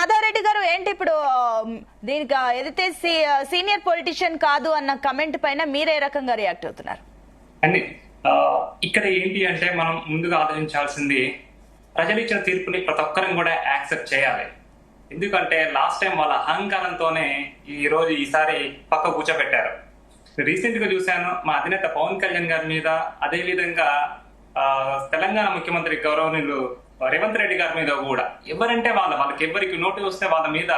మాధవరెడ్డి గారు ఏంటి ఇప్పుడు దీనికి ఏదైతే సీనియర్ పొలిటీషియన్ కాదు అన్న కమెంట్ పైన మీరే రకంగా రియాక్ట్ అవుతున్నారు? అండి ఇక్కడ ఏంటి అంటే మనం ముందుగా ఆలోచించాల్సింది ప్రజలు ఇచ్చిన తీర్పుని ప్రతి ఒక్కరిని కూడా యాక్సెప్ట్ చేయాలి. ఎందుకంటే లాస్ట్ టైం వాళ్ళ అహంకారంతోనే ఈసారి పక్క కూర్చోబెట్టారు. రీసెంట్ గా చూశాను మా అధినేత పవన్ కళ్యాణ్ గారి మీద, అదే విధంగా తెలంగాణ ముఖ్యమంత్రి గౌరవనీయులు రేవంత్ రెడ్డి గారి మీద కూడా ఎవరంటే వాళ్ళకి ఎవరికి నోటు వస్తే వాళ్ళ మీద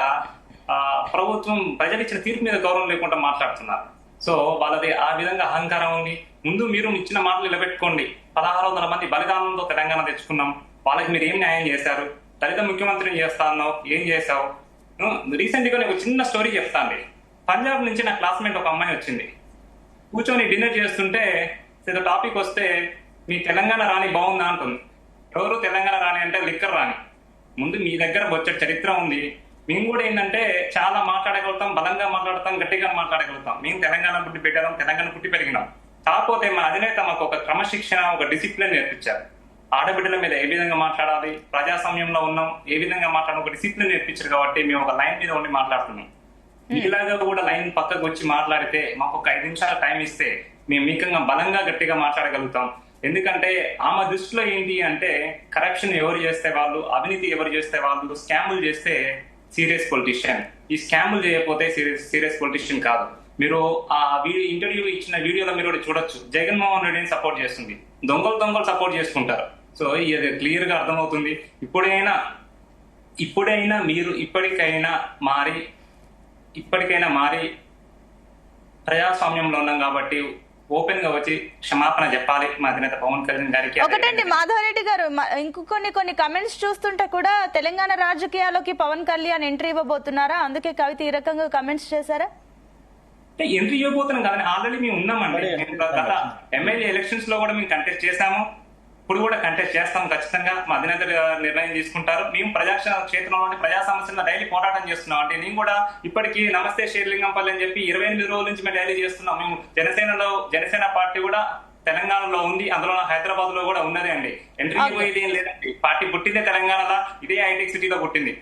ప్రభుత్వం ప్రజలు ఇచ్చిన తీర్పు మీద గౌరవం లేకుండా మాట్లాడుతున్నారు. సో వాళ్ళది ఆ విధంగా అహంకారం ఉంది. ముందు మీరు ఇచ్చిన మాటలు నిలబెట్టుకోండి. 1600 మంది బలిదానంతో తెలంగాణ తెచ్చుకున్నాం. వాళ్ళకి మీరు ఏం న్యాయం చేశారు? దళిత ముఖ్యమంత్రిని చేస్తా అన్నావు, ఏం చేశావు? రీసెంట్ గా నేను చిన్న స్టోరీ చెప్తాను. పంజాబ్ నుంచి నా క్లాస్మేట్ ఒక అమ్మాయి వచ్చింది. కూర్చొని డిన్నర్ చేస్తుంటే ఏదో టాపిక్ వస్తే మీ తెలంగాణ రాణి బాగుందా అంటుంది. ఎవరు తెలంగాణ రాణి అంటే లిక్కర్ రాణి. ముందు మీ దగ్గర వచ్చే చరిత్ర ఉంది. మేము కూడా ఏంటంటే చాలా మాట్లాడగలుగుతాం, బలంగా మాట్లాడతాం, గట్టిగా మాట్లాడగలుగుతాం. మేము తెలంగాణ పుట్టి పెట్టాం, తెలంగాణ పుట్టి పెరిగినాం. కాకపోతే మా అధినేత మాకు ఒక క్రమశిక్షణ, ఒక డిసిప్లిన్ నేర్పించారు. ఆడబిడ్డల మీద ఏ విధంగా మాట్లాడాలి, ప్రజాస్వామ్యంలో ఉన్నాం, ఏ విధంగా మాట్లాడాలి, ఒక డిసిప్లిన్ నేర్పించారు. కాబట్టి మేము ఒక లైన్ మీద ఉండి మాట్లాడుతున్నాం. ఇలాగా కూడా లైన్ పక్కకు వచ్చి మాట్లాడితే మాకు ఒక 5 నిమిషాలు టైం ఇస్తే మేము మీకంగా బలంగా గట్టిగా మాట్లాడగలుగుతాం. ఎందుకంటే ఆమె దృష్టిలో ఏంటి అంటే కరప్షన్ ఎవరు చేస్తే వాళ్ళు, అవినీతి ఎవరు చేస్తే వాళ్ళు, స్కాములు చేస్తే సీరియస్ పొలిటీషియన్. ఈ స్కాములు చేయకపోతే సీరియస్ పొలిటీషియన్ కాదు. మీరు ఆ ఇంటర్వ్యూ ఇచ్చిన వీడియోలో మీరు కూడా చూడొచ్చు. జగన్మోహన్ రెడ్డిని సపోర్ట్ చేస్తుంది, దొంగలు సపోర్ట్ చేసుకుంటారు. సో ఇది క్లియర్ గా అర్థమవుతుంది. ఇప్పుడైనా మీరు ఇప్పటికైనా మారి ప్రజాస్వామ్యంలో ఉన్నాం కాబట్టి ఓపెన్ గా వచ్చి క్షమాపణ చెప్పాలి మా అధినేత పవన్ కళ్యాణ్ గారికి. ఒకటండి మాధవరెడ్డి గారు, కొన్ని కమెంట్స్ చూస్తుంటే కూడా తెలంగాణ రాజకీయాల్లోకి పవన్ కళ్యాణ్ ఎంట్రీ ఇవ్వబోతున్నారా? అందుకే కవిత ఈ రకంగా కమెంట్స్ చేశారా? అంటే ఎంట్రీ ఇవ్వబోతున్నాం కదండి, ఆల్రెడీ మేము ఉన్నామండి. గత ఎమ్మెల్యే ఎలక్షన్స్ లో కూడా మేము కంటెస్ట్ చేశాము, ఇప్పుడు కూడా కంటెస్ట్ చేస్తాం. ఖచ్చితంగా మా అధినేత నిర్ణయం తీసుకుంటారు. మేము క్షేత్రంలో ప్రజా సమస్యలను డైలీ పోరాటం చేస్తున్నాం. అంటే నేను కూడా ఇప్పటికీ నమస్తే షేర్లింగంపల్లి అని చెప్పి 28 రోజుల నుంచి మేము డైలీ చేస్తున్నాం. మేము జనసేన పార్టీ కూడా తెలంగాణలో ఉంది, అందులో హైదరాబాద్ లో కూడా ఉన్నదే అండి. ఎంట్రీ పోయేది ఏం లేదండి. పార్టీ పుట్టిందే తెలంగాణలో, ఇదే హైటెక్ సిటీలో పుట్టింది.